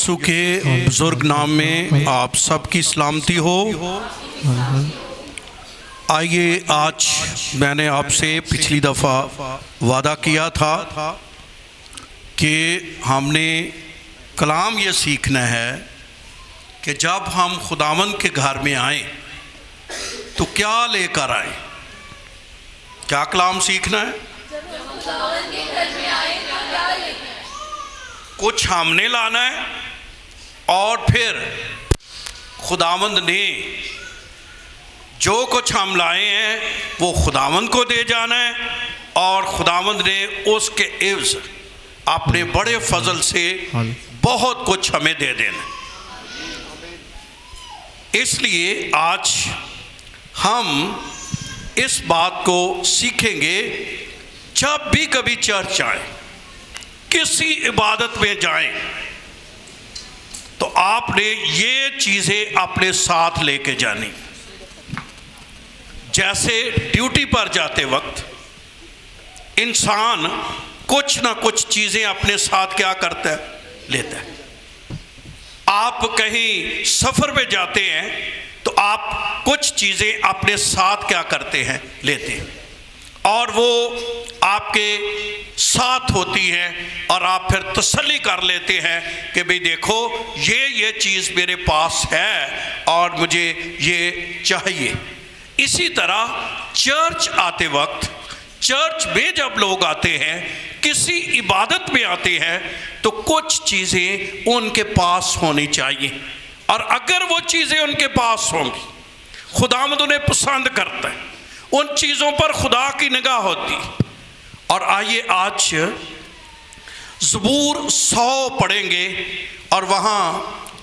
یسوع کے بزرگ نام میں آپ سب کی سلامتی ہو۔ آئیے، آج میں نے آپ سے پچھلی دفعہ وعدہ کیا تھا کہ ہم نے کلام یہ سیکھنا ہے کہ جب ہم خداوند کے گھر میں آئیں تو کیا لے کر آئیں۔ کیا کلام سیکھنا ہے؟ کچھ ہم نے لانا ہے اور پھر خداوند نے جو کچھ ہم لائے ہیں وہ خداوند کو دے جانا ہے، اور خداوند نے اس کے عوض اپنے بڑے فضل سے بہت کچھ ہمیں دے دینا۔ اس لیے آج ہم اس بات کو سیکھیں گے، جب بھی کبھی چرچ آئیں، کسی عبادت میں جائیں، تو آپ نے یہ چیزیں اپنے ساتھ لے کے جانی۔ جیسے ڈیوٹی پر جاتے وقت انسان کچھ نہ کچھ چیزیں اپنے ساتھ کیا کرتا ہے؟ لیتا ہے۔ آپ کہیں سفر پہ جاتے ہیں تو آپ کچھ چیزیں اپنے ساتھ کیا کرتے ہیں؟ لیتے ہیں، اور وہ آپ کے ساتھ ہوتی ہیں، اور آپ پھر تسلی کر لیتے ہیں کہ بھئی دیکھو یہ چیز میرے پاس ہے اور مجھے یہ چاہیے۔ اسی طرح چرچ آتے وقت، چرچ میں جب لوگ آتے ہیں، کسی عبادت میں آتے ہیں، تو کچھ چیزیں ان کے پاس ہونی چاہیے، اور اگر وہ چیزیں ان کے پاس ہوں گی، خداوند انہیں پسند کرتا ہے، ان چیزوں پر خدا کی نگاہ ہوتی۔ اور آئیے آج زبور 100 پڑھیں گے اور وہاں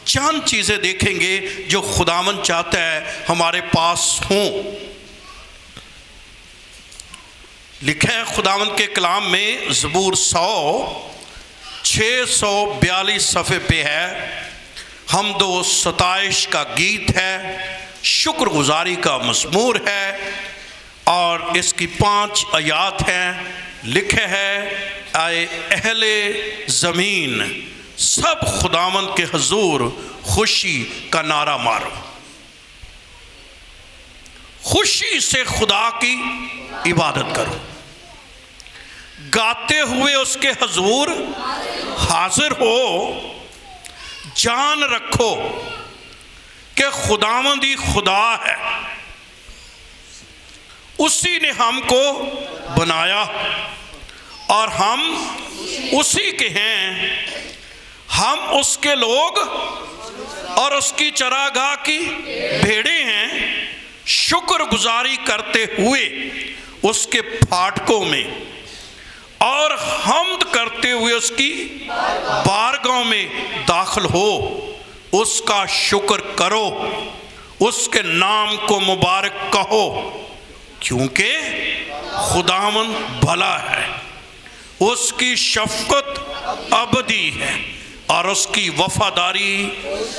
چند چیزیں دیکھیں گے جو خداوند چاہتا ہے ہمارے پاس ہوں۔ لکھا ہے خداوند کے کلام میں، زبور 642 صفحے پہ ہے، حمد و ستائش کا گیت ہے، شکر گزاری کا مزمور ہے، اور اس کی 5 آیات ہیں۔ لکھا ہے، اے اہل زمین، سب خداوند کے حضور خوشی کا نعرہ مارو۔ خوشی سے خدا کی عبادت کرو، گاتے ہوئے اس کے حضور حاضر ہو، جان رکھو کہ خداوند ہی خدا ہے، اسی نے ہم کو بنایا اور ہم اسی کے ہیں، ہم اس کے لوگ اور اس کی چراگاہ کی بھیڑیں ہیں۔ شکر گزاری کرتے ہوئے اس کے پھاٹکوں میں اور حمد کرتے ہوئے اس کی بارگاہوں میں داخل ہو، اس کا شکر کرو، اس کے نام کو مبارک کہو، کیونکہ خداوند بھلا ہے، اس کی شفقت ابدی ہے، اور اس کی وفاداری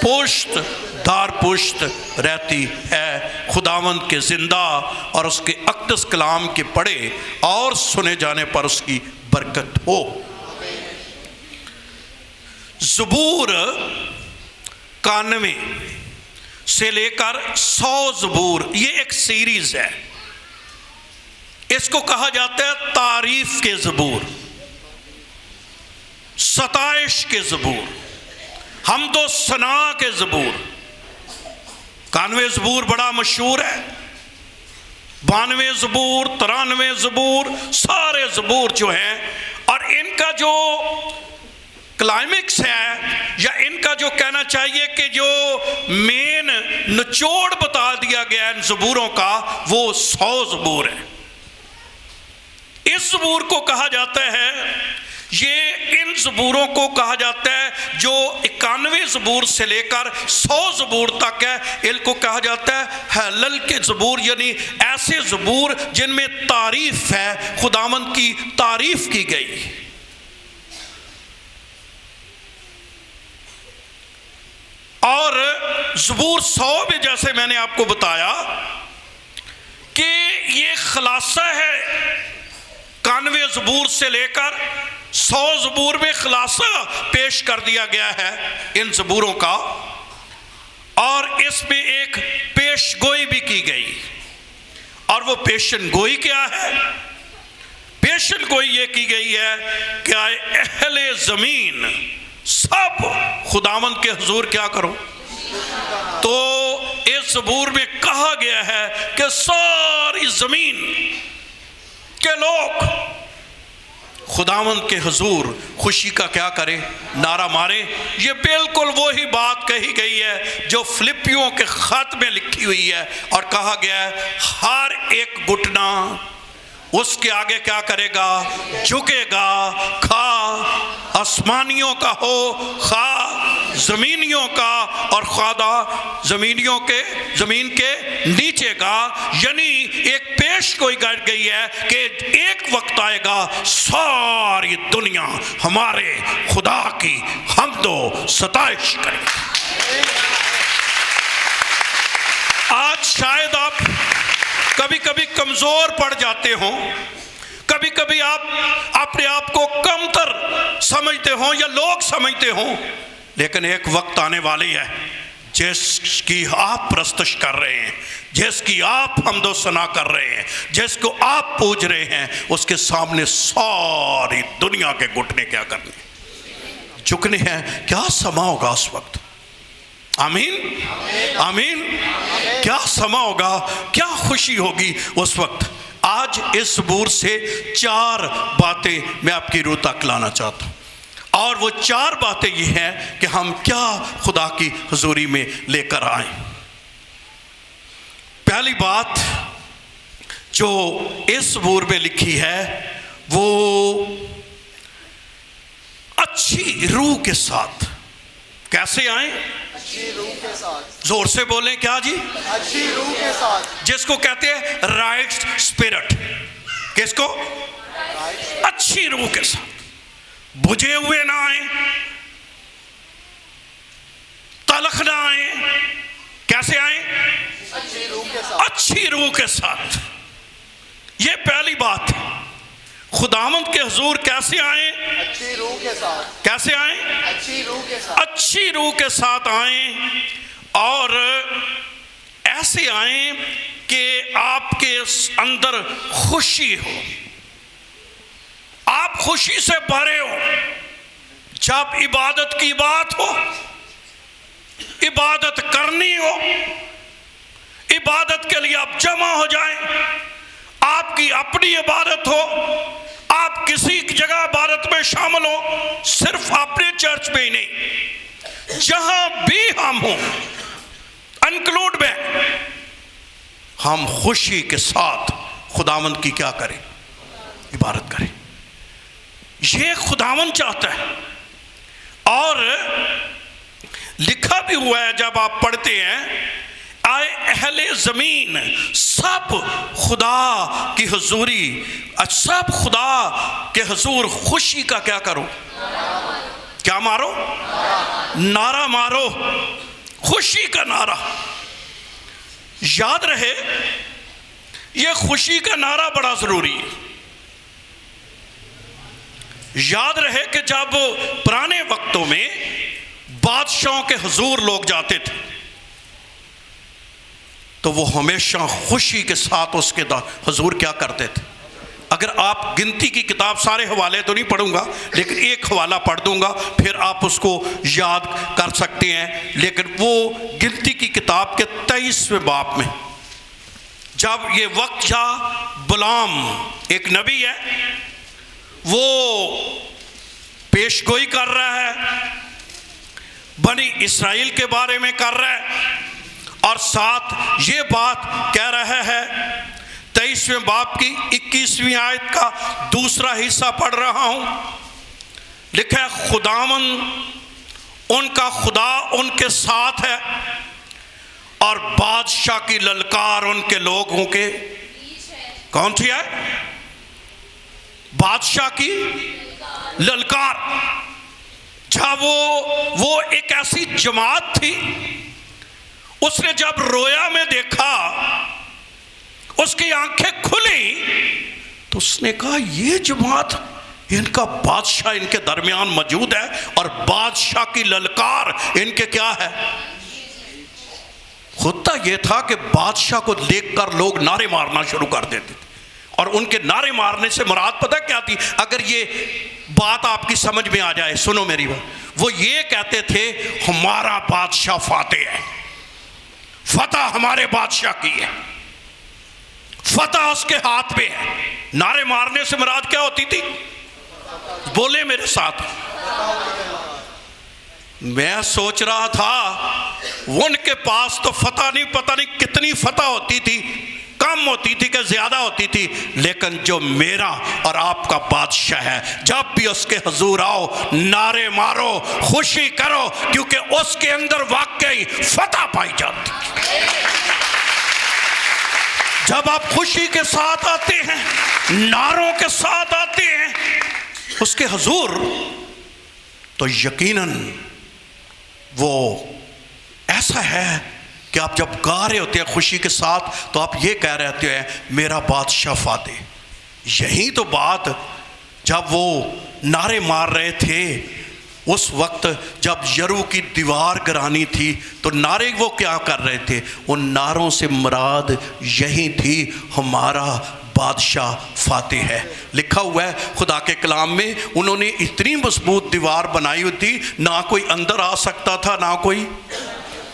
پشت دار پشت رہتی ہے۔ خداوند کے زندہ اور اس کے اقدس کلام کے پڑھے اور سنے جانے پر اس کی برکت ہو۔ زبور 91 سے لے کر 100 زبور، یہ ایک سیریز ہے، اس کو کہا جاتا ہے تعریف کے زبور، ستائش کے زبور، حمد و ثنا کے زبور۔ 91 زبور بڑا مشہور ہے، 92 زبور، 93 زبور، سارے زبور جو ہیں، اور ان کا جو کلائمیکس ہے، یا ان کا جو کہنا چاہیے کہ جو مین نچوڑ بتا دیا گیا ان زبوروں کا، وہ 100 زبور ہے۔ اس زبور کو کہا جاتا ہے، یہ ان زبوروں کو کہا جاتا ہے جو 91 زبور سے لے کر 100 زبور تک ہے، ان کو کہا جاتا ہے ہلل کے زبور، یعنی ایسے زبور جن میں تعریف ہے، خداوند کی تعریف کی گئی۔ اور زبور 100 میں جیسے میں نے آپ کو بتایا کہ یہ خلاصہ ہے 91 زبور سے لے کر 100 زبور میں خلاصہ پیش کر دیا گیا ہے ان زبوروں کا، اور اس میں ایک پیش گوئی بھی کی گئی، اور وہ پیشن گوئی کیا ہے؟ پیشن گوئی یہ کی گئی ہے کہ آئے اہل زمین سب خداوند کے حضور کیا کرو۔ تو اس زبور میں کہا گیا ہے کہ ساری زمین کے لوگ خداوند کے حضور خوشی کا کیا کرے؟ نعرہ مارے۔ یہ بالکل وہی بات کہی گئی ہے جو فلپیوں کے خط میں لکھی ہوئی ہے، اور کہا گیا ہے ہر ایک گھٹنا اس کے آگے کیا کرے گا؟ جھکے گا، خواہ آسمانیوں کا ہو، خواہ زمینیوں کا، اور خواہ زمین کے نیچے کا۔ یعنی ایک پیش گوئی کر گئی ہے کہ ایک وقت آئے گا ساری دنیا ہمارے خدا کی حمد و ستائش کرے گی۔ آج شاید آپ کبھی کبھی کمزور پڑ جاتے ہوں، کبھی کبھی آپ اپنے آپ کو کمتر سمجھتے ہوں یا لوگ سمجھتے ہوں، لیکن ایک وقت آنے والی ہے جس کی آپ پرستش کر رہے ہیں، جس کی آپ حمد و ثنا کر رہے ہیں، جس کو آپ پوج رہے ہیں، اس کے سامنے ساری دنیا کے گھٹنے کیا کرنے؟ جھکنے ہیں۔ کیا سما ہوگا اس وقت؟ آمین آمین۔ کیا سما ہوگا، کیا خوشی ہوگی اس وقت۔ آج اس زبور سے 4 باتیں میں آپ کی روح تک لانا چاہتا ہوں، اور وہ 4 باتیں یہ ہیں کہ ہم کیا خدا کی حضوری میں لے کر آئیں۔ پہلی بات جو اس زبور میں لکھی ہے وہ اچھی روح کے ساتھ۔ کیسے آئیں؟ اچھی روح کے ساتھ۔ زور سے بولیں، کیا جی؟ اچھی روح کے ساتھ، جس کو کہتے ہیں رائٹ سپیرٹ۔ کس کو؟ اچھی روح کے ساتھ۔ بجھے ہوئے نہ آئیں، تلخ نہ آئیں۔ کیسے آئیں؟ اچھی روح کے ساتھ۔ اچھی روح کے ساتھ۔ یہ پہلی بات ہے۔ خداوند کے حضور کیسے آئیں؟ اچھی روح کے ساتھ۔ کیسے آئیں؟ اچھی روح کے ساتھ۔ اچھی روح کے ساتھ آئیں، اور ایسے آئیں کہ آپ کے اندر خوشی ہو، آپ خوشی سے بھرے ہو۔ جب عبادت کی بات ہو، عبادت کرنی ہو، عبادت کے لیے آپ جمع ہو جائیں، آپ کی اپنی عبادت ہو، آپ کسی جگہ عبادت میں شامل ہو، صرف اپنے چرچ میں ہی نہیں، جہاں بھی ہم ہوں انکلوڈ میں، ہم خوشی کے ساتھ خداوند کی کیا کریں؟ عبادت کریں۔ یہ خداوند چاہتا ہے، اور لکھا بھی ہوا ہے جب آپ پڑھتے ہیں، آئے اہل زمین سب خدا کی حضوری، سب خدا کے حضور خوشی کا کیا کرو؟ کیا مارو؟ نعرہ مارو، خوشی کا نعرہ۔ یاد رہے یہ خوشی کا نعرہ بڑا ضروری ہے۔ یاد رہے کہ جب پرانے وقتوں میں بادشاہوں کے حضور لوگ جاتے تھے تو وہ ہمیشہ خوشی کے ساتھ اس کے حضور کیا کرتے تھے۔ اگر آپ گنتی کی کتاب، سارے حوالے تو نہیں پڑھوں گا لیکن ایک حوالہ پڑھ دوں گا، پھر آپ اس کو یاد کر سکتے ہیں۔ لیکن وہ گنتی کی کتاب کے 23ویں باب میں جب یہ وقت تھا، بلام ایک نبی ہے، وہ پیش گوئی کر رہا ہے، بنی اسرائیل کے بارے میں کر رہا ہے، اور ساتھ یہ بات کہہ رہا ہے۔ 23ویں باب کی 21ویں آیت کا دوسرا حصہ پڑھ رہا ہوں۔ لکھا ہے خداوند ان کا خدا ان کے ساتھ ہے، اور بادشاہ کی للکار ان کے لوگوں کے کون سی ہے؟ بادشاہ کی للکار۔ جب وہ ایک ایسی جماعت تھی، اس نے جب رویا میں دیکھا، اس کی آنکھیں کھلی، تو اس نے کہا یہ جماعت ان کا بادشاہ ان کے درمیان موجود ہے اور بادشاہ کی للکار ان کے کیا ہے؟ ہوتا یہ تھا کہ بادشاہ کو دیکھ کر لوگ نعرے مارنا شروع کر دیتے تھے، اور ان کے نعرے مارنے سے مراد پتہ کیا تھی؟ اگر یہ بات آپ کی سمجھ میں آ جائے، سنو میری بات، وہ یہ کہتے تھے ہمارا بادشاہ فاتح ہے، فتح ہمارے بادشاہ کی ہے، فتح اس کے ہاتھ پہ ہے۔ نعرے مارنے سے مراد کیا ہوتی تھی؟ بولے میرے ساتھ۔ میں سوچ رہا تھا ان کے پاس تو فتح نہیں، پتہ نہیں کتنی فتح ہوتی تھی، کم ہوتی تھی کہ زیادہ ہوتی تھی، لیکن جو میرا اور آپ کا بادشاہ ہے، جب بھی اس کے حضور آؤ نعرے مارو، خوشی کرو، کیونکہ اس کے اندر واقعی فتح پائی جاتی ہے۔ جب آپ خوشی کے ساتھ آتے ہیں، نعروں کے ساتھ آتے ہیں اس کے حضور، تو یقیناً وہ ایسا ہے کہ آپ جب گا رہے ہوتے ہیں خوشی کے ساتھ تو آپ یہ کہہ رہے ہوتے ہیں میرا بادشاہ فاتح۔ یہی تو بات جب وہ نعرے مار رہے تھے اس وقت جب یرو کی دیوار گرانی تھی، تو نعرے وہ کیا کر رہے تھے؟ ان نعروں سے مراد یہی تھی ہمارا بادشاہ فاتح ہے۔ لکھا ہوا ہے خدا کے کلام میں، انہوں نے اتنی مضبوط دیوار بنائی ہوئی تھی، نہ کوئی اندر آ سکتا تھا نہ کوئی،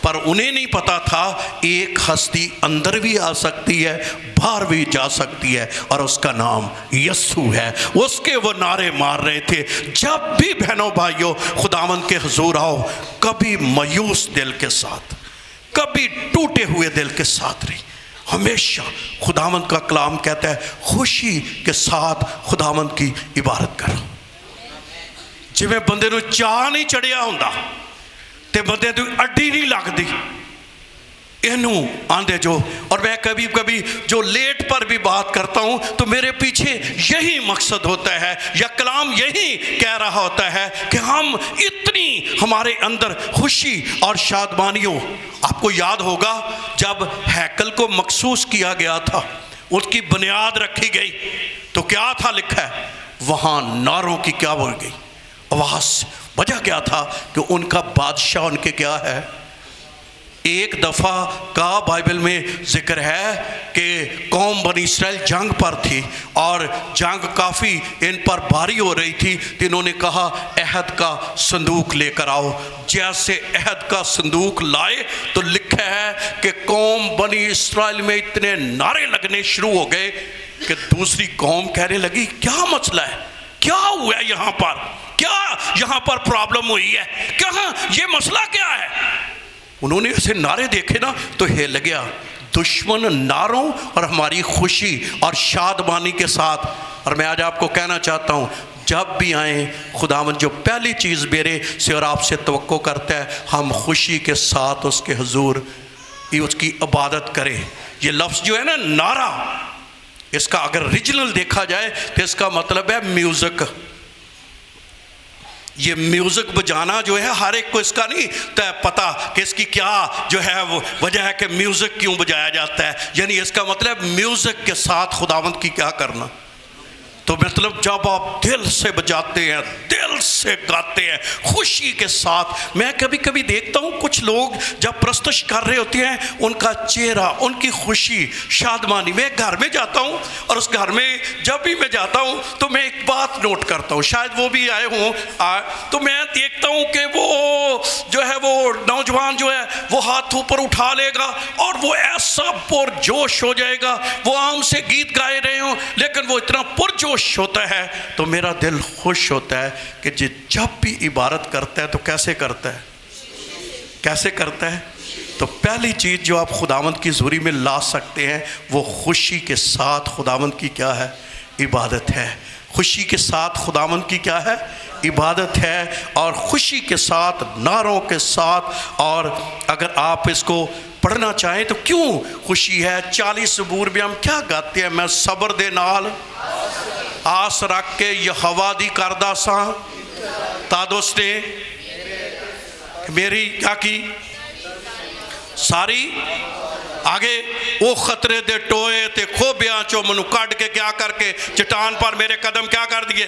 پر انہیں نہیں پتا تھا ایک ہستی اندر بھی آ سکتی ہے، باہر بھی جا سکتی ہے، اور اس کا نام یسوع ہے۔ اس کے وہ نعرے مار رہے تھے۔ جب بھی بہنوں بھائیوں خداوند کے حضور آؤ، کبھی مایوس دل کے ساتھ، کبھی ٹوٹے ہوئے دل کے ساتھ نہیں، ہمیشہ خداوند کا کلام کہتا ہے خوشی کے ساتھ خداوند کی عبادت کرو۔ جی میں بندے نو چاہ نہیں چڑھیا ہوندا تے بندے تو اڈی نہیں لگدی، اینوں آندے جو، اور میں کبھی کبھی جو لیٹ پر بھی بات کرتا ہوں تو میرے پیچھے یہی مقصد ہوتا ہے، یا کلام یہی کہہ رہا ہوتا ہے کہ ہم اتنی ہمارے اندر خوشی اور شادمانیوں۔ آپ کو یاد ہوگا جب ہیکل کو مخصوص کیا گیا تھا، اس کی بنیاد رکھی گئی، تو کیا تھا لکھا ہے؟ وہاں نعروں کی کیا بڑھ گئی آواز۔ وجہ کیا تھا کہ ان کا بادشاہ ان کے کیا ہے؟ ایک دفعہ کا بائبل میں ذکر ہے کہ قوم بنی اسرائیل جنگ پر تھی اور جنگ کافی ان پر بھاری ہو رہی تھی، تو انہوں نے کہا عہد کا صندوق لے کر آؤ۔ جیسے عہد کا صندوق لائے تو لکھا ہے کہ قوم بنی اسرائیل میں اتنے نعرے لگنے شروع ہو گئے کہ دوسری قوم کہنے لگی کیا مسئلہ ہے، کیا ہوا ہے یہاں پر، کیا یہاں پر پرابلم ہوئی ہے، کہاں یہ مسئلہ کیا ہے؟ انہوں نے اسے نعرے دیکھے نا تو ہل گیا۔ دشمن نعروں اور ہماری خوشی اور شادمانی کے ساتھ، اور میں آج آپ کو کہنا چاہتا ہوں جب بھی آئیں خداوند جو پہلی چیز میرے سے اور آپ سے توقع کرتا ہے ہم خوشی کے ساتھ اس کے حضور اس کی عبادت کریں۔ یہ لفظ جو ہے نا نعرہ، اس کا اگر ریجنل دیکھا جائے تو اس کا مطلب ہے میوزک۔ یہ میوزک بجانا جو ہے ہر ایک کو اس کا نہیں پتہ کہ اس کی کیا جو ہے وہ وجہ ہے کہ میوزک کیوں بجایا جاتا ہے، یعنی اس کا مطلب میوزک کے ساتھ خداوند کی کیا کرنا۔ تو مطلب جب آپ دل سے بجاتے ہیں، دل سے گاتے ہیں خوشی کے ساتھ۔ میں کبھی کبھی دیکھتا ہوں کچھ لوگ جب پرستش کر رہے ہوتے ہیں، ان کا چہرہ، ان کی خوشی شادمانی، میں گھر میں جاتا ہوں اور اس گھر میں جب بھی میں جاتا ہوں تو میں ایک بات نوٹ کرتا ہوں، شاید وہ بھی آئے ہوں، تو میں دیکھتا ہوں کہ وہ جو ہے وہ نوجوان جو ہے وہ ہاتھ اوپر اٹھا لے گا اور وہ ایسا پرجوش ہو جائے گا، وہ عام سے گیت گائے رہے ہوں لیکن وہ اتنا پرجوش ہوتا ہے تو میرا دل خوش ہوتا ہے کہ جب بھی عبادت کرتا ہے تو کیسے کرتا ہے، کیسے کرتا ہے؟ تو پہلی چیز جو آپ خداوند کی حضوری میں لا سکتے ہیں وہ خوشی کے ساتھ خداوند کی کیا ہے؟ عبادت ہے۔ خوشی کے ساتھ خداوند کی کیا ہے؟ عبادت ہے، اور خوشی کے ساتھ، نعروں کے ساتھ۔ اور اگر آپ اس کو پڑھنا چاہیں تو کیوں خوشی ہے؟ 40 زبور میں ہم کیا گاتے ہیں؟ میں صبر دے نال آس رکھ کے یہوہ دی کردہ ساں تادوس نے میری کیا کی ساری آگے وہ خطرے دے ٹوئے تے کھوبیاں چو منو کٹ کے کیا کر کے چٹان پر میرے قدم کیا کر دیے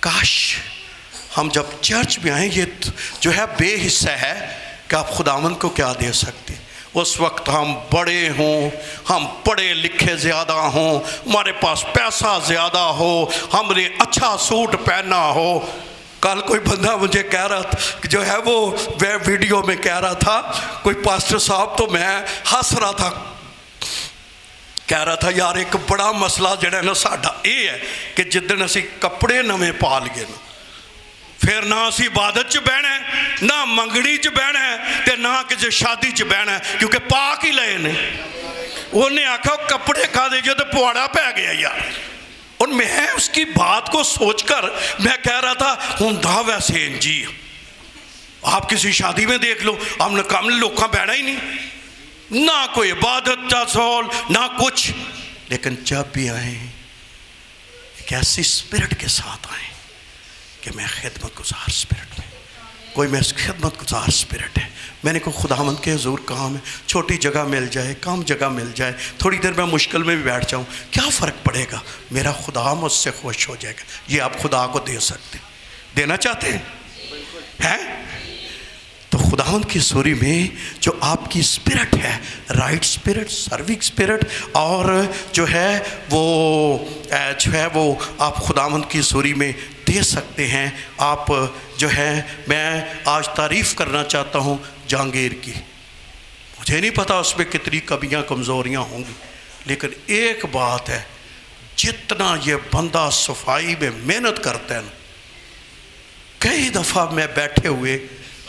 کاش ہم جب چرچ میں آئیں، یہ جو ہے بے حصہ ہے کہ آپ خداوند کو کیا دے سکتے. اس وقت ہم بڑے ہوں، ہم پڑھے لکھے زیادہ ہوں، ہمارے پاس پیسہ زیادہ ہو، ہم نے اچھا سوٹ پہنا ہو. کل کوئی بندہ مجھے کہہ رہا تھا کہ جو ہے وہ ویڈیو میں کہہ رہا تھا، کوئی پاسٹر صاحب، تو میں ہنس رہا تھا، کہہ رہا تھا یار ایک بڑا مسئلہ جڑا نا ساڈا یہ ہے کہ جدن اسی کپڑے نویں پا لیے نا، پھر نہ اسی عبادت چ بہنا ہے، نہ منگنی چ بہنا ہے، تے نہ کسی شادی چ بہنا ہے، کیونکہ پاک ہی لئے نے. انہیں آکھا کپڑے کھا دے جو تے پواڑا پہ گیا یار. اور میں اس کی بات کو سوچ کر میں کہہ رہا تھا ہوں ویسے جی آپ کسی شادی میں دیکھ لو، ہم نے کام لوکاں بہنا ہی نہیں، نہ کوئی عبادت کا سول نہ کچھ. لیکن جب بھی آئیں ایک ایسی اسپرٹ کے ساتھ آئیں کہ میں خدمت گزار اسپرٹ میں، کوئی میں خدمت گزار اسپرٹ ہے. میں نے کہا خداوند کے حضور کام ہے، چھوٹی جگہ مل جائے، کام جگہ مل جائے، تھوڑی دیر میں مشکل میں بھی بیٹھ جاؤں، کیا فرق پڑے گا، میرا خدا مجھ سے خوش ہو جائے گا. یہ آپ خدا کو دے سکتے، دینا چاہتے ہیں؟ تو خداوند کی حضوری میں جو آپ کی اسپرٹ ہے، رائٹ اسپرٹ، سروک اسپرٹ، اور جو ہے وہ آپ خداوند کی حضوری میں دے سکتے ہیں. آپ جو ہے، میں آج تعریف کرنا چاہتا ہوں جہانگیر کی. مجھے نہیں پتا اس میں کتنی کمیاں کمزوریاں ہوں گی، لیکن ایک بات ہے، جتنا یہ بندہ صفائی میں محنت کرتا ہے نا، کئی دفعہ میں بیٹھے ہوئے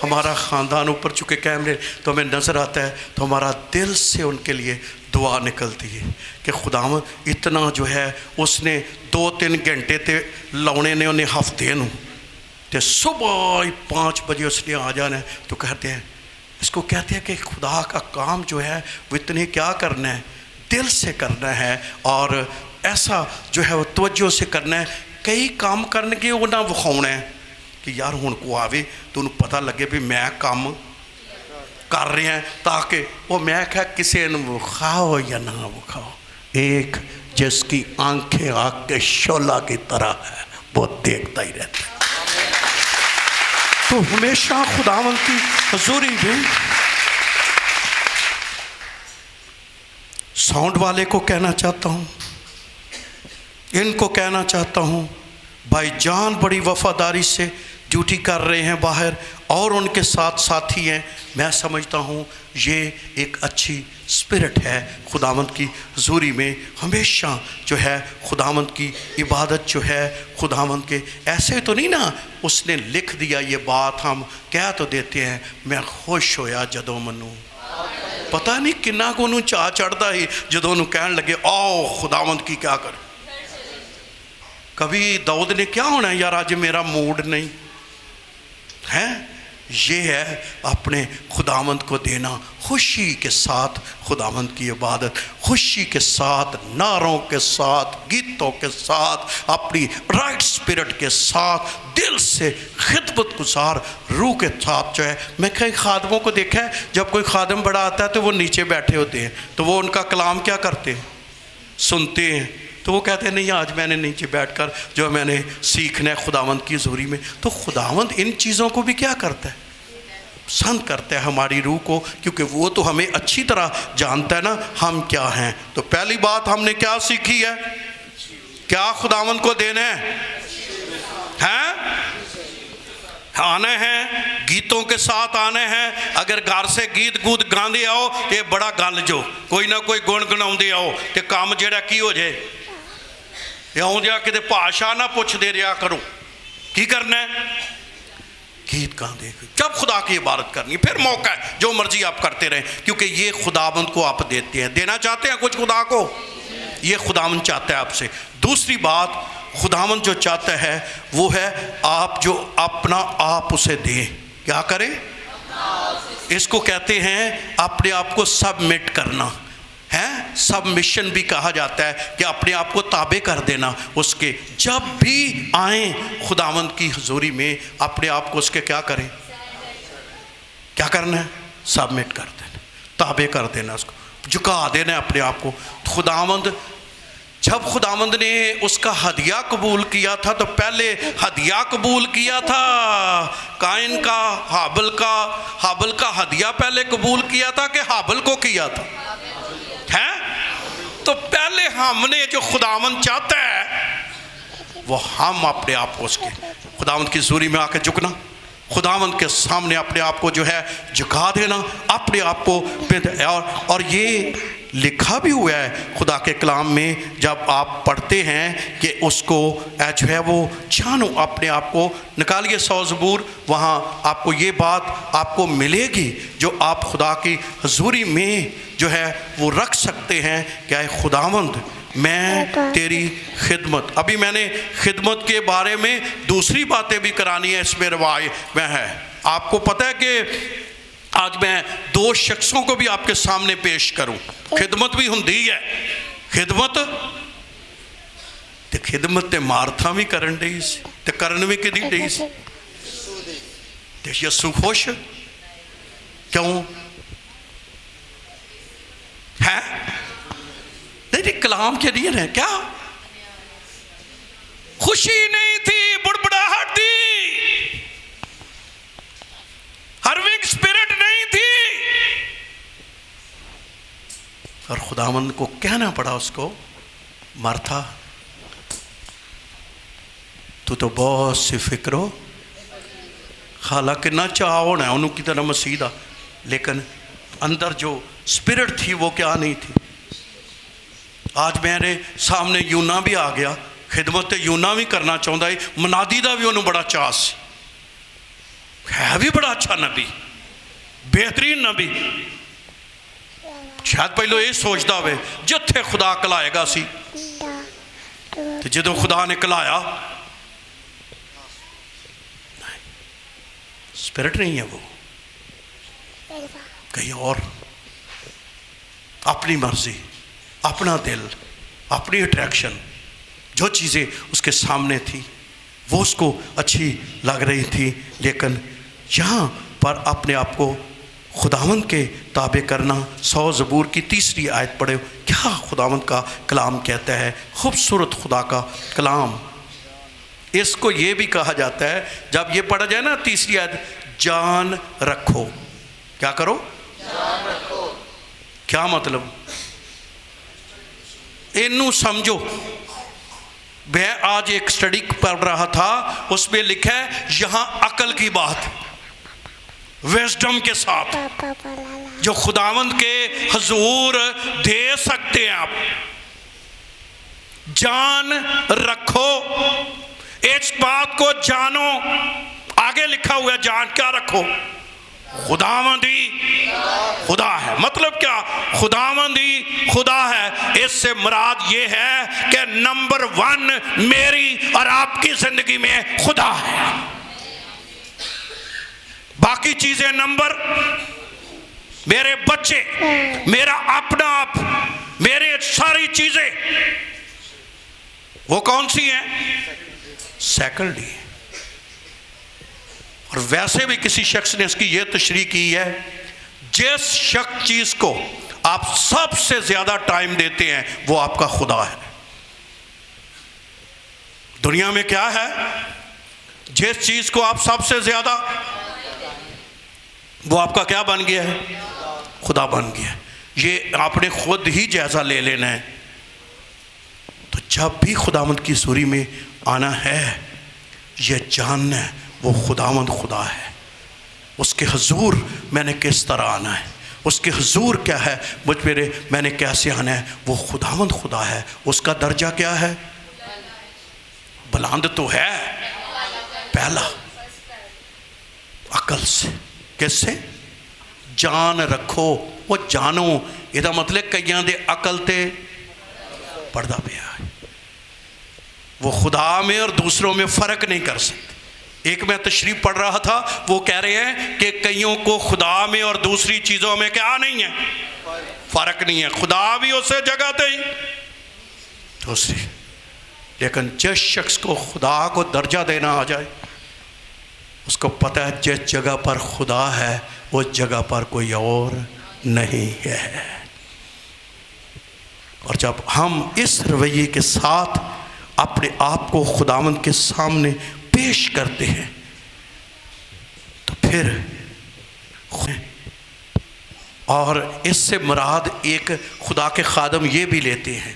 ہمارا خاندان اوپر چونکہ کیمرے تو ہمیں نظر آتا ہے، تو ہمارا دل سے ان کے لیے دعا نکلتی ہے کہ خداوند اتنا جو ہے اس نے 2-3 گھنٹے تے لاؤنے نے انہیں ہفتے نو تے صبح 5 بجے اس نے آ جانا ہے. تو کہتے ہیں، اس کو کہتے ہیں کہ خدا کا کام جو ہے وہ اتنے کیا کرنا ہے، دل سے کرنا ہے، اور ایسا جو ہے وہ توجہ سے کرنا ہے. کئی کام کرنے کے وہ نہ وکھاؤنا ہے کہ یار ہن کو آوے تو انہوں پتہ لگے بھی میں کام کر رہے ہیں، تاکہ وہ میں کہا کسی نے وکھاؤ یا نہ وکھاؤ، ایک جس کی آنکھیں آگ کے شعلہ کی طرح ہے، وہ دیکھتا ہی رہتا ہے. تو ہمیشہ خداوند کی حضوری میں ساؤنڈ والے کو کہنا چاہتا ہوں، ان کو کہنا چاہتا ہوں، بھائی جان بڑی وفاداری سے ڈیوٹی کر رہے ہیں باہر، اور ان کے ساتھ ساتھی ہیں. میں سمجھتا ہوں یہ ایک اچھی اسپرٹ ہے خداوند کی حضوری میں. ہمیشہ جو ہے خداوند کی عبادت جو ہے خداوند کے، ایسے تو نہیں نا اس نے لکھ دیا یہ بات، ہم کہہ تو دیتے ہیں میں خوش ہویا جدوں منوں، پتہ نہیں کنہ کو انہوں چاہ چڑھتا ہی جدوں انہوں کہنے لگے آؤ خداوند کی کیا کریں. کبھی داؤد نے کیا ہونا ہے یار آج میرا موڈ نہیں ہے. یہ ہے اپنے خداوند کو دینا، خوشی کے ساتھ خداوند کی عبادت، خوشی کے ساتھ، نعروں کے ساتھ، گیتوں کے ساتھ، اپنی رائٹ اسپرٹ کے ساتھ، دل سے خدمت گزار روح کے ساتھ جو ہے. میں کئی خادموں کو دیکھا ہے جب کوئی خادم بڑا آتا ہے تو وہ نیچے بیٹھے ہوتے ہیں، تو وہ ان کا کلام کیا کرتے ہیں، سنتے ہیں. تو وہ کہتے ہیں نہیں آج میں نے نیچے بیٹھ کر جو میں نے سیکھنا ہے خداوند کی حضوری میں. تو خداوند ان چیزوں کو بھی کیا کرتا ہے، پسند کرتا ہے ہماری روح کو، کیونکہ وہ تو ہمیں اچھی طرح جانتا ہے نا ہم کیا ہیں. تو پہلی بات ہم نے کیا سیکھی ہے، کیا خداوند کو دینا ہے، آنا ہے، گیتوں کے ساتھ آنا ہے. اگر گھر سے گیت گوت گاندے آؤ تو بڑا گل جو کوئی نہ کوئی گن گناؤندے آؤ تو کام جڑا کی ہو جائے، آؤں جا کے بادشاہ نہ پوچھ دے رہا کرو کی کرنا ہے، گیت گاندے. جب خدا کی عبادت کرنی پھر موقع ہے جو مرضی آپ کرتے رہیں، کیونکہ یہ خداوند کو آپ دیتے ہیں. دینا چاہتے ہیں کچھ خدا کو، یہ خداوند چاہتا ہے آپ سے. دوسری بات خداوند جو چاہتا ہے وہ ہے آپ جو اپنا آپ اسے دیں. کیا کریں، اس کو کہتے ہیں اپنے آپ کو سبمٹ کرنا ہے. سبمیشن بھی کہا جاتا ہے کہ اپنے آپ کو تابع کر دینا اس کے. جب بھی آئیں خداوند کی حضوری میں اپنے آپ کو اس کے کیا کریں، کیا کرنا ہے، سبمٹ کر دینا، تابع کر دینا، اس کو جھکا دینا اپنے آپ کو. خداوند جب خداوند نے اس کا ہدیہ قبول کیا تھا تو پہلے ہدیہ قبول کیا تھا قائن کا، حابل کا ہدیہ پہلے قبول کیا تھا کہ حابل کو کیا تھا؟ تو پہلے ہم نے جو خداوند چاہتا ہے وہ ہم اپنے آپ کو اس کے خداوند کی حضوری میں آ کے جھکنا، خداوند کے سامنے اپنے آپ کو جو ہے جھکا دینا، اپنے آپ کو اور یہ لکھا بھی ہوا ہے خدا کے کلام میں، جب آپ پڑھتے ہیں کہ اس کو جو ہے وہ جانو، اپنے آپ کو نکالیے 100 زبور، وہاں آپ کو یہ بات آپ کو ملے گی جو آپ خدا کی حضوری میں جو ہے وہ رکھ سکتے ہیں کہ اے خداوند میں تیری خدمت۔ ابھی میں نے خدمت کے بارے میں دوسری باتیں بھی کرانی ہے، اس میں روایت میں ہے۔ آپ کو پتہ ہے کہ آج میں 2 شخصوں کو بھی آپ کے سامنے پیش کروں، خدمت بھی ہوندی ہے، خدمت تے مارتھا بھی کرن ڈئی سی تے کرن بھی کدی ڈئی سی تے یسو خوش کیوں ہے؟ نہیں کلام کے لیے ہے کیا خوشی نہیں تھی، بڑبڑاہٹ تھی، ہرونگ سپرٹ نہیں تھی، اور خداوند کو کہنا پڑا اس کو مارتھا تو بہت سی فکرو، حالانکہ نہ چاہ ہونا ہے انہوں کی طرح مسیح دا، لیکن اندر جو سپرٹ تھی وہ کیا نہیں تھی۔ آج میرے سامنے یونا بھی آ گیا، خدمت یونا بھی کرنا چاہتا ہے، منادی دا بھی انہوں بڑا چاس ہے، بھی بڑا اچھا نبی، بہترین نبی، شاید پہلو یہ سوچتا ہوئے جتھے خدا کلائے گا سی، تو جدو خدا نے کلایا سپرٹ نہیں ہے، وہ کہیں اور اپنی مرضی، اپنا دل، اپنی اٹریکشن، جو چیزیں اس کے سامنے تھی وہ اس کو اچھی لگ رہی تھی، لیکن یہاں پر اپنے آپ کو خداوند کے تابع کرنا۔ 100 زبور کی 3 آیت پڑھے، کیا خداوند کا کلام کہتا ہے، خوبصورت خدا کا کلام۔ اس کو یہ بھی کہا جاتا ہے جب یہ پڑھا جائے نا 3 آیت، جان رکھو، کیا کرو؟ جان رکھو۔ کیا مطلب؟ انہوں سمجھو۔ میں آج ایک سٹڈی پڑھ رہا تھا، اس میں لکھا ہے یہاں عقل کی بات، ویزڈم کے ساتھ جو خداوند کے حضور دے سکتے ہیں آپ، جان رکھو، اس بات کو جانو۔ آگے لکھا ہوا ہے جان کیا رکھو؟ خداوند ہی خدا ہے۔ مطلب کیا؟ خداوند ہی خدا ہے۔ اس سے مراد یہ ہے کہ نمبر 1 میری اور آپ کی زندگی میں خدا ہے، باقی چیزیں نمبر، میرے بچے، میرا اپنا آپ، میرے ساری چیزیں وہ کون سی ہیں؟ سیکنڈری۔ اور ویسے بھی کسی شخص نے اس کی یہ تشریح کی ہے، جس شخص چیز کو آپ سب سے زیادہ ٹائم دیتے ہیں وہ آپ کا خدا ہے۔ دنیا میں کیا ہے؟ جس چیز کو آپ سب سے زیادہ، وہ آپ کا کیا بن گیا ہے؟ خدا بن گیا ہے۔ یہ آپ نے خود ہی جائزہ لے لینا ہے۔ تو جب بھی خداوند کی حضوری میں آنا ہے، یہ جاننا ہے وہ خداوند خدا ہے، اس کے حضور میں نے کس طرح آنا ہے، اس کے حضور کیا ہے، میں نے کیسے آنا ہے، وہ خداوند خدا ہے۔ اس کا درجہ کیا ہے؟ بلند تو ہے، پہلا عقل سے۔ کس سے؟ جان رکھو، وہ جانو، یہ مطلب کئیاں دے عقل تے پردہ پیا ہے، وہ خدا میں اور دوسروں میں فرق نہیں کر سکتے۔ ایک میں تشریح پڑھ رہا تھا، وہ کہہ رہے ہیں کہ کئیوں کو خدا میں اور دوسری چیزوں میں کیا نہیں ہے؟ فرق نہیں ہے، خدا بھی اسے جگہ دے دوسری، لیکن جس شخص کو خدا کو درجہ دینا آ جائے، اس کو پتہ ہے جس جگہ پر خدا ہے اس جگہ پر کوئی اور نہیں ہے۔ اور جب ہم اس رویے کے ساتھ اپنے آپ کو خداوند کے سامنے پیش کرتے ہیں تو پھر اور اس سے مراد ایک خدا کے خادم یہ بھی لیتے ہیں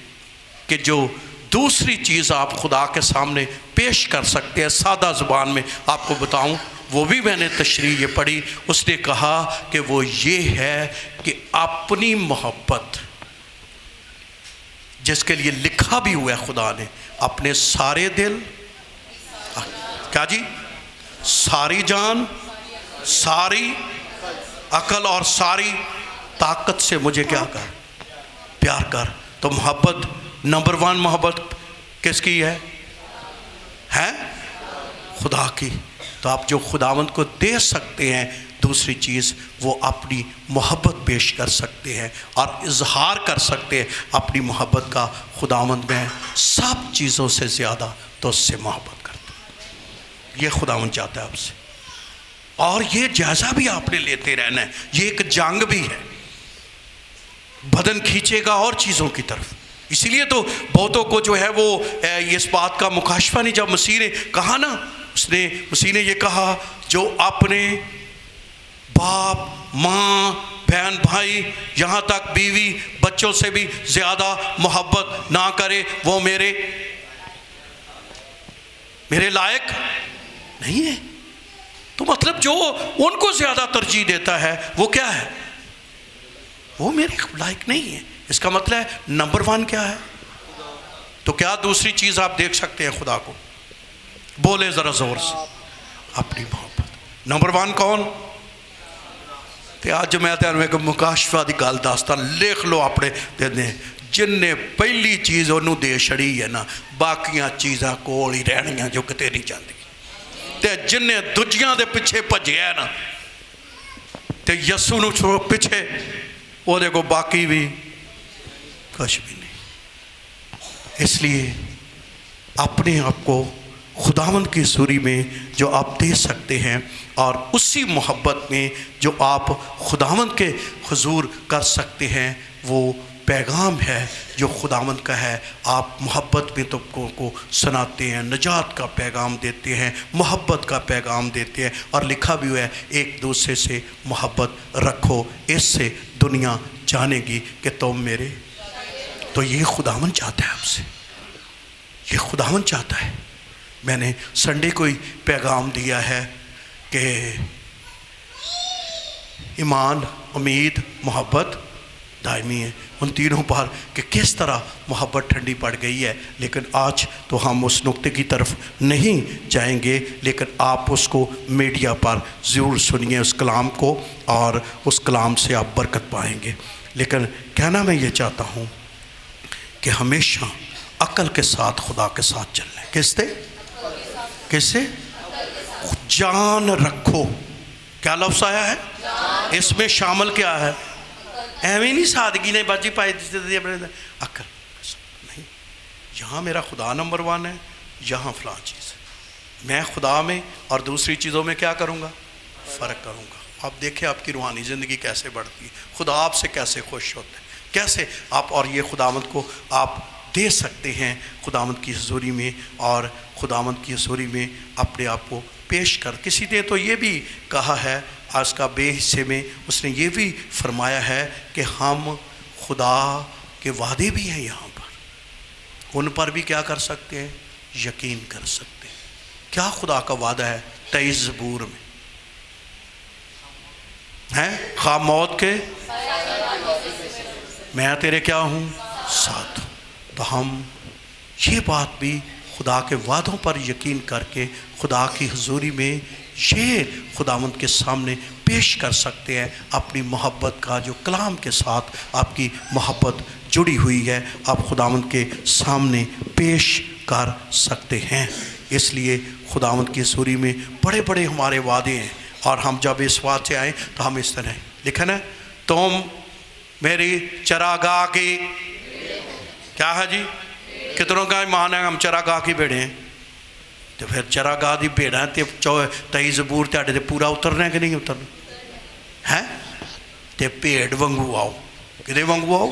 کہ جو دوسری چیز آپ خدا کے سامنے پیش کر سکتے ہیں، سادہ زبان میں آپ کو بتاؤں، وہ بھی میں نے تشریح یہ پڑھی، اس نے کہا کہ وہ یہ ہے کہ اپنی محبت، جس کے لیے لکھا بھی ہوا ہے خدا نے، اپنے سارے دل، کیا جی، ساری جان، ساری عقل اور ساری طاقت سے مجھے کیا کر، پیار کر۔ تو محبت نمبر 1 محبت کس کی ہے؟ خدا کی۔ تو آپ جو خداوند کو دے سکتے ہیں دوسری چیز، وہ اپنی محبت پیش کر سکتے ہیں اور اظہار کر سکتے ہیں اپنی محبت کا۔ خداوند میں سب چیزوں سے زیادہ تو اس سے محبت کرتا ہوں، یہ خداوند چاہتا ہے آپ سے، اور یہ جائزہ بھی آپ نے لیتے رہنا ہے۔ یہ ایک جنگ بھی ہے، بدن کھینچے گا اور چیزوں کی طرف۔ اسی لیے تو بہتوں کو جو ہے وہ اس بات کا مکاشفہ نہیں، جب مسیح نے کہا نا، مسیح نے یہ کہا جو اپنے باپ، ماں، بہن، بھائی، یہاں تک بیوی بچوں سے بھی زیادہ محبت نہ کرے، وہ میرے لائق نہیں ہے۔ تو مطلب جو ان کو زیادہ ترجیح دیتا ہے وہ کیا ہے؟ وہ میرے لائق نہیں ہے۔ اس کا مطلب ہے نمبر 1 کیا ہے؟ تو کیا دوسری چیز آپ دیکھ سکتے ہیں خدا کو؟ بولے ذرا زور سے، اپنی محبت۔ نمبر 1 کون؟ تے آج میں تینوں ایک مکاشفہ دی گل دستا، لکھ لو اپنے دے، جن نے پہلی چیز انہوں دے چھڑی ہے نا، باقیاں چیزاں کول ہی رہنیاں جو کتے نہیں جاندی۔ تے جن نے دوجیاں دے پیچھے بھجیا ہے نا، تے یسوع نو چھوڑ پیچھے، وہ دیکھو باقی بھی کچھ بھی نہیں۔ اس لیے اپنے آپ کو خداوند کی حضوری میں جو آپ دے سکتے ہیں، اور اسی محبت میں جو آپ خداوند کے حضور کر سکتے ہیں، وہ پیغام ہے جو خداوند کا ہے۔ آپ محبت میں طبقوں کو سناتے ہیں، نجات کا پیغام دیتے ہیں، محبت کا پیغام دیتے ہیں، اور لکھا بھی ہوا ہے ایک دوسرے سے محبت رکھو، اس سے دنیا جانے گی کہ تم میرے۔ تو یہ خداوند چاہتا ہے آپ سے، یہ خداوند چاہتا ہے۔ میں نے سنڈے کو ہی پیغام دیا ہے کہ ایمان، امید، محبت دائمی ہے، ان تینوں پر کہ کس طرح محبت ٹھنڈی پڑ گئی ہے۔ لیکن آج تو ہم اس نقطے کی طرف نہیں جائیں گے، لیکن آپ اس کو میڈیا پر ضرور سنیے اس کلام کو، اور اس کلام سے آپ برکت پائیں گے۔ لیکن کہنا میں یہ چاہتا ہوں کہ ہمیشہ عقل کے ساتھ خدا کے ساتھ چلنا ہے۔ کس سے؟ جان رکھو۔ کیا لفظ آیا ہے؟ اس میں شامل کیا ہے؟ ایویں نہیں سادگی نے باجی پائی دی عقل نہیں، یہاں میرا خدا نمبر 1 ہے، یہاں فلاں چیز ہے۔ میں خدا میں اور دوسری چیزوں میں کیا کروں گا؟ فرق کروں گا۔ آپ دیکھیں آپ کی روحانی زندگی کیسے بڑھتی ہے، خدا آپ سے کیسے خوش ہوتا ہے، کیسے آپ، اور یہ خداوند کو آپ دے سکتے ہیں خداوند کی حضوری میں، اور خداوند کی حضوری میں اپنے آپ کو پیش کر۔ کسی نے تو یہ بھی کہا ہے آج کا بے حصے میں، اس نے یہ بھی فرمایا ہے کہ ہم خدا کے وعدے بھی ہیں یہاں پر، ان پر بھی کیا کر سکتے ہیں؟ یقین کر سکتے ہیں۔ کیا خدا کا وعدہ ہے 23 زبور میں ہے؟ خواہ موت کے میں تیرے کیا ہوں؟ ساتھ ہوں۔ تو ہم یہ بات بھی خدا کے وعدوں پر یقین کر کے خدا کی حضوری میں یہ خداوند کے سامنے پیش کر سکتے ہیں اپنی محبت کا، جو کلام کے ساتھ آپ کی محبت جڑی ہوئی ہے، آپ خداوند کے سامنے پیش کر سکتے ہیں۔ اس لیے خداوند کی حضوری میں بڑے بڑے ہمارے وعدے ہیں، اور ہم جب اس بات سے آئیں تو ہم اس طرح لکھا نا، تم میری چراگاہ کی، کیا ہے جی؟ کتنوں کا ایمان ہے ہم چراگاہ کی بھیڑیں ہیں؟ تو پھر چراگاہ دی بھیڑاں تے 23 زبور تے تے پورا اترنا ہے کہ نہیں اترنا ہے؟ تے بھیڑ وانگو آؤ، کدے وانگو آؤ؟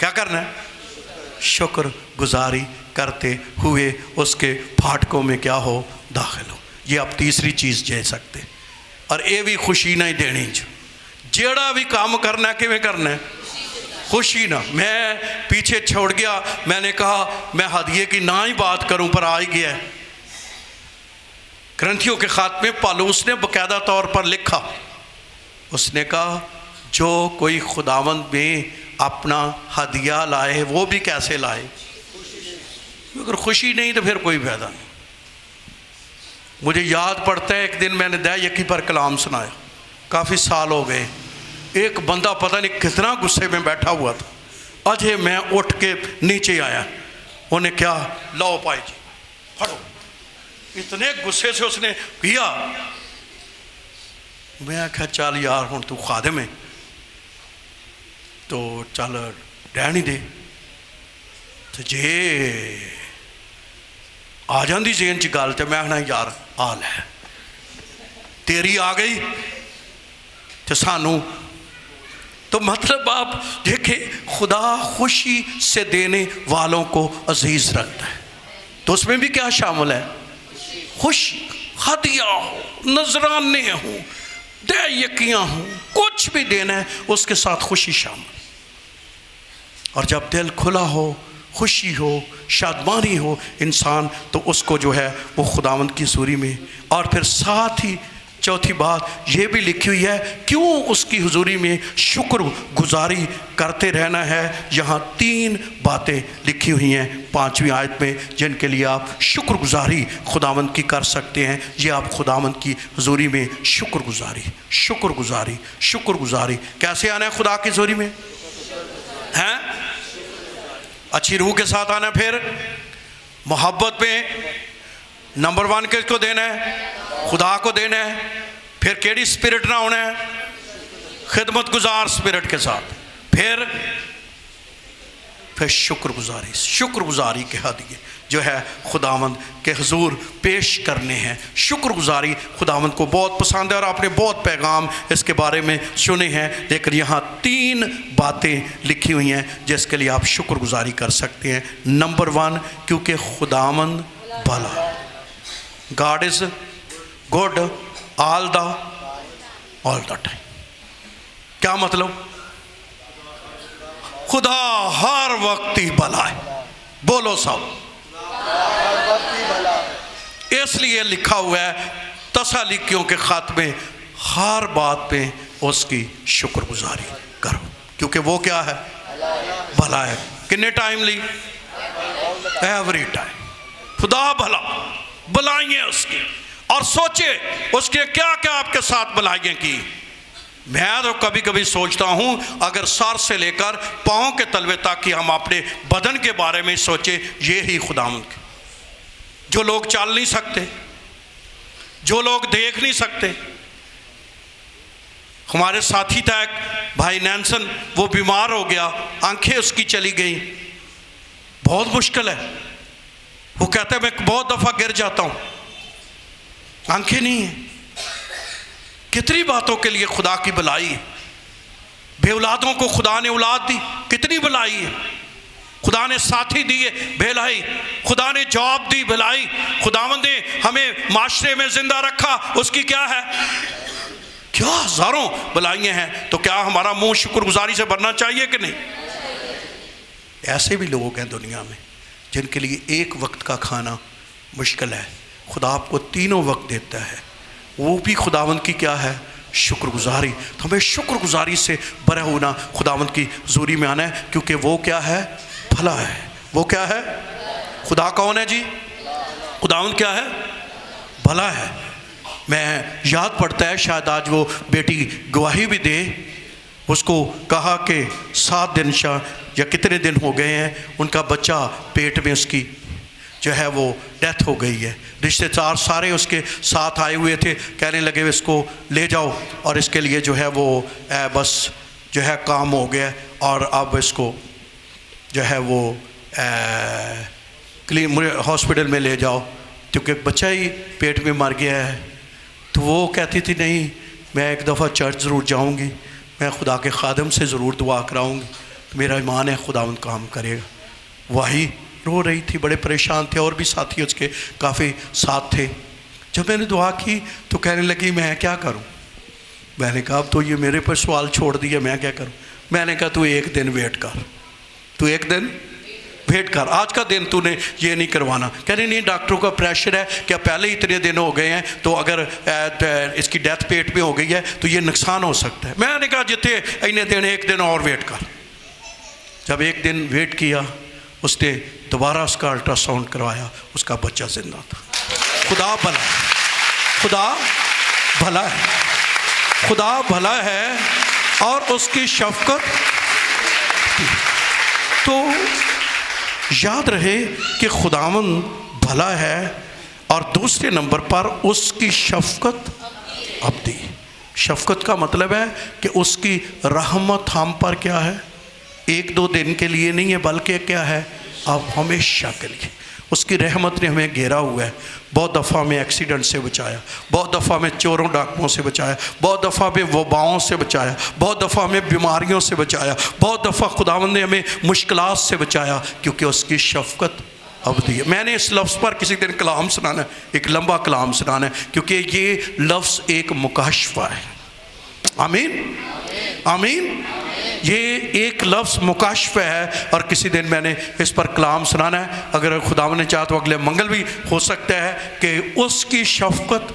کیا کرنا ہے؟ شکر گزاری کرتے ہوئے اس کے پھاٹکوں میں کیا ہو؟ داخل ہو. یہ آپ تیسری چیز دے سکتے. اور یہ بھی خوشی نہ ہی دینی. جیڑا بھی کام کرنا ہے کیویں کرنا ہے؟ خوشی نہ. میں پیچھے چھوڑ گیا, میں نے کہا میں ہدیے کی نہ ہی بات کروں, پر آ ہی گیا ہے. کرنتھیوں کے خط میں پالوس نے باقاعدہ طور پر لکھا, اس نے کہا جو کوئی خداوند میں اپنا ہدیہ لائے وہ بھی کیسے لائے؟ اگر خوشی نہیں تو پھر کوئی فائدہ نہیں. مجھے یاد پڑتا ہے ایک دن میں نے دہ یکی پر کلام سنایا, کافی سال ہو گئے. ایک بندہ پتہ نہیں کتنا غصے میں بیٹھا ہوا تھا. اجے میں اٹھ کے نیچے آیا, انہیں کیا لاؤ پائی جی پڑھو. اتنے غصے سے اس نے کیا. میں کہا چل یار ہوں تو خادم ہے تو چل رہن ہی دے. تو جے آ جاندی ذہن چ گل تو میں کہنا یار آ لے تیری آ گئی تو سانو. تو مطلب آپ دیکھیں خدا خوشی سے دینے والوں کو عزیز رکھتا ہے. تو اس میں بھی کیا شامل ہے؟ خوشی. ہدیہ ہو, نذرانے ہوں, دہ یکیاں ہوں, کچھ بھی دینا ہے اس کے ساتھ خوشی شامل. اور جب دل کھلا ہو, خوشی ہو, شادمانی ہو انسان, تو اس کو جو ہے وہ خداوند کی حضوری میں. اور پھر ساتھ ہی چوتھی بات یہ بھی لکھی ہوئی ہے کیوں اس کی حضوری میں شکر گزاری کرتے رہنا ہے. یہاں 3 باتیں لکھی ہوئی ہیں 5ویں آیت میں جن کے لیے آپ شکر گزاری خداوند کی کر سکتے ہیں. یہ آپ خداوند کی حضوری میں شکر گزاری, شکر گزاری, شکر گزاری. کیسے آنا ہے خدا کی حضوری میں؟ ہیں اچھی روح کے ساتھ آنا. پھر محبت میں نمبر 1 کس کو دینا ہے؟ خدا کو دینا ہے. پھر کیڑی سپرٹ نہ ہونا ہے؟ خدمت گزار سپرٹ کے ساتھ. پھر شکر گزاری, شکر گزاری کے ہدیے جو ہے خداوند کے حضور پیش کرنے ہیں. شکر گزاری خداوند کو بہت پسند ہے اور آپ نے بہت پیغام اس کے بارے میں سنے ہیں, لیکن یہاں 3 باتیں لکھی ہوئی ہیں جس کے لیے آپ شکر گزاری کر سکتے ہیں. نمبر 1 کیونکہ خداوند بھلا. God is good all the time. کیا مطلب؟ خدا ہر وقت ہی بھلا ہے. بولو سب. اس لیے لکھا ہوا ہے تسالونیکیوں کے خط میں ہر بات پہ اس کی شکر گزاری کرو کیونکہ وہ کیا ہے؟ بھلا ہے. کتنے ٹائم لی؟ Every time. خدا بھلا, بلائیں اس کی. اور سوچے اس کے کیا کیا آپ کے ساتھ بلائیں کی. میں تو کبھی کبھی سوچتا ہوں اگر سر سے لے کر پاؤں کے تلوے تک کہ ہم اپنے بدن کے بارے میں سوچے, یہی خداوند کے. جو لوگ چل نہیں سکتے, جو لوگ دیکھ نہیں سکتے. ہمارے ساتھی تھا ایک بھائی نینسن, وہ بیمار ہو گیا, آنکھیں اس کی چلی گئیں, بہت مشکل ہے. وہ کہتا ہے میں بہت دفعہ گر جاتا ہوں, آنکھیں نہیں ہیں. کتنی باتوں کے لیے خدا کی بھلائی ہے. بے اولادوں کو خدا نے اولاد دی, کتنی بھلائی ہے. خدا نے ساتھی دیے, بھلائی. خدا نے جاب دی, بھلائی. خداوند نے ہمیں معاشرے میں زندہ رکھا, اس کی کیا ہے؟ کیا ہزاروں بھلائیاں ہیں. تو کیا ہمارا منہ شکر گزاری سے بھرنا چاہیے کہ نہیں؟ ایسے بھی لوگ ہیں دنیا میں جن کے لیے ایک وقت کا کھانا مشکل ہے. خدا آپ کو 3 وقت دیتا ہے, وہ بھی خداوند کی کیا ہے؟ شکر گزاری. تو ہمیں شکر گزاری سے بھرا ہونا خداوند کی حضوری میں آنا ہے کیونکہ وہ کیا ہے؟ بھلا ہے. وہ کیا ہے؟ خدا کون ہے جی؟ خداوند کیا ہے؟ بھلا ہے. میں یاد پڑتا ہے شاید آج وہ بیٹی گواہی بھی دے, اس کو کہا کہ 7 دن یا کتنے دن ہو گئے ہیں ان کا بچہ پیٹ میں اس کی جو ہے وہ ڈیتھ ہو گئی ہے. رشتے دار سارے اس کے ساتھ آئے ہوئے تھے, کہنے لگے اس کو لے جاؤ اور اس کے لیے جو ہے وہ بس جو ہے کام ہو گیا اور اب اس کو جو ہے وہ ہاسپٹل میں لے جاؤ کیونکہ بچہ ہی پیٹ میں مر گیا ہے. تو وہ کہتی تھی نہیں میں ایک دفعہ چرچ ضرور جاؤں گی, میں خدا کے خادم سے ضرور دعا کراؤں گی. تو میرا ایمان ہے خداوند کام کرے گا. وہی رو رہی تھی, بڑے پریشان تھے, اور بھی ساتھی اس کے کافی ساتھ تھے. جب میں نے دعا کی تو کہنے لگی میں کیا کروں. میں نے کہا اب تو یہ میرے پر سوال چھوڑ دیا, میں کیا کروں. میں نے کہا تو ایک دن ویٹ کر, تو ایک دن ویٹ کر, آج کا دن تو نے یہ نہیں کروانا. کہنے نہیں ڈاکٹروں کا پریشر ہے کہ پہلے ہی اتنے دن ہو گئے ہیں, تو اگر اس کی ڈیتھ پیٹ پہ ہو گئی ہے تو یہ نقصان ہو سکتا ہے. میں نے کہا جتنے اتنے دن ایک دن اور ویٹ کر. جب ایک دن ویٹ کیا, اس نے دوبارہ اس کا الٹرا ساؤنڈ کروایا, اس کا بچہ زندہ تھا. خدا بھلا, خدا بھلا ہے, خدا بھلا ہے, اور اس کی شفقت. تو یاد رہے کہ خداوند بھلا ہے, اور دوسرے نمبر پر اس کی شفقت ابدی. شفقت کا مطلب ہے کہ اس کی رحمت ہم پر کیا ہے, ایک دو دن کے لیے نہیں ہے, بلکہ کیا ہے, اب ہمیشہ کے لیے. اس کی رحمت نے ہمیں گھیرا ہوا ہے. بہت دفعہ ہمیں ایکسیڈنٹ سے بچایا, بہت دفعہ ہمیں چوروں ڈاکوؤں سے بچایا, بہت دفعہ ہمیں وباؤں سے بچایا, بہت دفعہ ہمیں بیماریوں سے بچایا, بہت دفعہ خداوند نے ہمیں مشکلات سے بچایا, کیونکہ اس کی شفقت ابدی ہے. میں نے اس لفظ پر کسی دن کلام سنانا ہے, ایک لمبا کلام سنانا ہے, کیونکہ یہ لفظ ایک مکاشفہ ہے. آمین آمین. یہ ایک لفظ مکاشفہ ہے, اور کسی دن میں نے اس پر کلام سنانا ہے. اگر خداوند نے چاہا تو اگلے منگل بھی ہو سکتا ہے کہ اس کی شفقت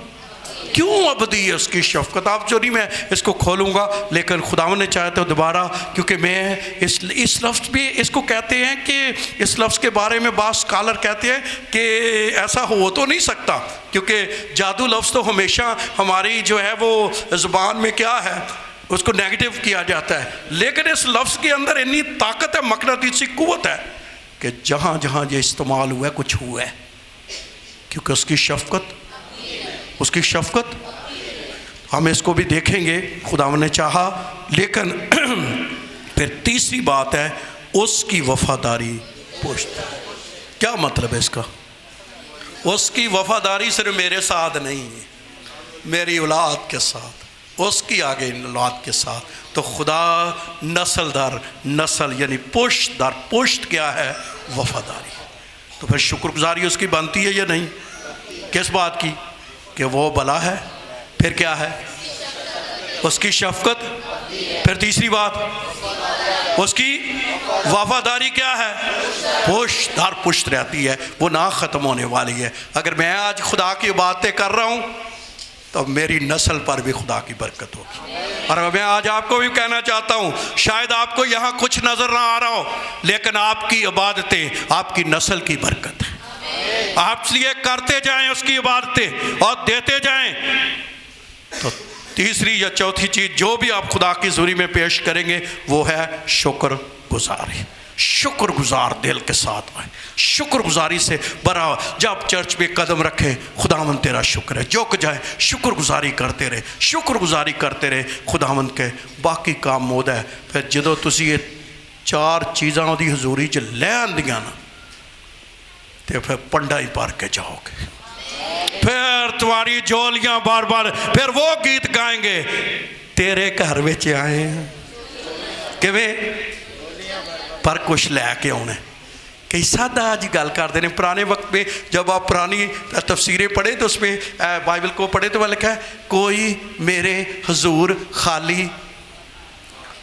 کیوں ابدی ہے. اس کی شفقت آپ جو نہیں, میں اس کو کھولوں گا, لیکن خداوند نے چاہا تو دوبارہ, کیونکہ میں اس لفظ بھی اس کو کہتے ہیں کہ اس لفظ کے بارے میں بعض اسکالر کہتے ہیں کہ ایسا ہو تو نہیں سکتا, کیونکہ جادو لفظ تو ہمیشہ ہماری جو ہے وہ زبان میں کیا ہے, اس کو نیگیٹو کیا جاتا ہے. لیکن اس لفظ کے اندر اتنی طاقت ہے, مقناطیسی قوت ہے, کہ جہاں جہاں یہ استعمال ہوا ہے کچھ ہوا ہے, کیونکہ اس کی شفقت, اس کی شفقت. ہم اس کو بھی دیکھیں گے خداوند نے چاہا. لیکن پھر تیسری بات ہے اس کی وفاداری پشت. کیا مطلب ہے اس کا؟ اس کی وفاداری صرف میرے ساتھ نہیں ہے, میری اولاد کے ساتھ, اس کی آگے اولاد کے ساتھ. تو خدا نسل در نسل, یعنی پشت در پشت کیا ہے, وفاداری. تو پھر شکر گزاری اس کی بنتی ہے یا نہیں؟ کس بات کی؟ کہ وہ بھلا ہے. پھر کیا ہے؟ اس کی شفقت. پھر تیسری بات, اس کی وفاداری کیا ہے, پشت در پشت رہتی ہے, وہ نہ ختم ہونے والی ہے. اگر میں آج خدا کی باتیں کر رہا ہوں تو میری نسل پر بھی خدا کی برکت ہوگی. اور میں آج آپ کو بھی کہنا چاہتا ہوں, شاید آپ کو یہاں کچھ نظر نہ آ رہا ہو, لیکن آپ کی عبادتیں آپ کی نسل کی برکت ہے. آپ اس لیے کرتے جائیں اس کی عبادتیں اور دیتے جائیں. تو تیسری یا چوتھی چیز جو بھی آپ خدا کی حضوری میں پیش کریں گے وہ ہے شکر گزاری. شکر گزار دل کے ساتھ آئیں, شکر گزاری سے بھرا. جب چرچ میں قدم رکھیں, خداوند تیرا شکر ہے, جھک جائیں, شکر گزاری کرتے رہے, شکر گزاری کرتے رہے. خداوند کے باقی کام مود ہے. پھر جدو تسی یہ چار چیزاں دی حضوری چ لے آندیاں نا, تے پھر پنڈا ہی پار کے جاؤ گے. پھر تمہاری جولیاں بار بار, پھر وہ گیت گائیں گے, تیرے گھر وچ آئے ہیں کیویں پر کچھ لے کے آنے. کئی سادہ آج گل کرتے ہیں. پرانے وقت میں جب آپ پرانی تفسیریں پڑھیں تو اس میں بائبل کو پڑھیں تو وہ لکھا ہے کوئی میرے حضور خالی.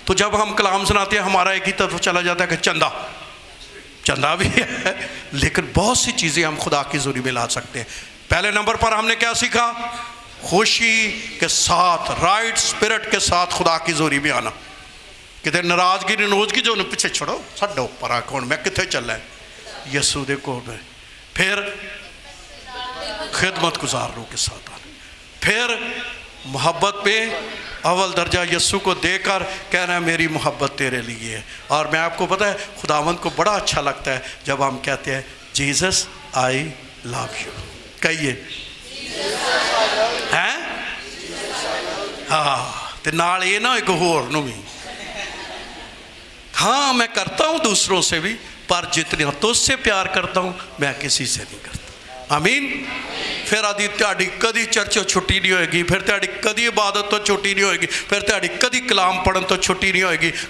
تو جب ہم کلام سناتے ہیں ہمارا ایک ہی طرف چلا جاتا ہے کہ چندہ. چندہ بھی ہے, لیکن بہت سی چیزیں ہم خدا کی حضوری میں لا سکتے ہیں. پہلے نمبر پر ہم نے کیا سیکھا؟ خوشی کے ساتھ, رائٹ سپرٹ کے ساتھ خدا کی حضوری میں آنا. کتے ناراضگی ننوزگی جو انہیں پیچھے چھوڑو, چھڈو پرا, کون میں کتنے چلا ہے, یسوع دے کول میں. پھر خدمت گزار روح کے ساتھ آنا. پھر محبت پہ اول درجہ یسوع کو دے کر کہنا ہے میری محبت تیرے لیے ہے. اور میں آپ کو پتہ ہے خداوند کو بڑا اچھا لگتا ہے جب ہم کہتے ہیں جیزس آئی لو یو. کہیے ہیں, ہاں, تے نال یہ نہ ایک ہور نو بھی, ہاں میں کرتا ہوں دوسروں سے بھی, پر جتنا تجھ سے پیار کرتا ہوں میں کسی سے نہیں کرتا. آمین. ਫਿਰ ਆਦੀ ਤੁਹਾਡੀ ਕਦੀ ਚਰਚੋਂ ਛੁੱਟੀ ਨਹੀਂ ਹੋਏਗੀ, ਫਿਰ ਤੁਹਾਡੀ ਕਦੀ ਇਬਾਦਤ ਤੋਂ ਛੁੱਟੀ ਨਹੀਂ ਹੋਏਗੀ, ਫਿਰ ਤੁਹਾਡੀ ਕਦੀ ਕਲਾਮ ਪੜ੍ਹਨ ਤੋਂ ਛੁੱਟੀ ਨਹੀਂ ਹੋਏਗੀ,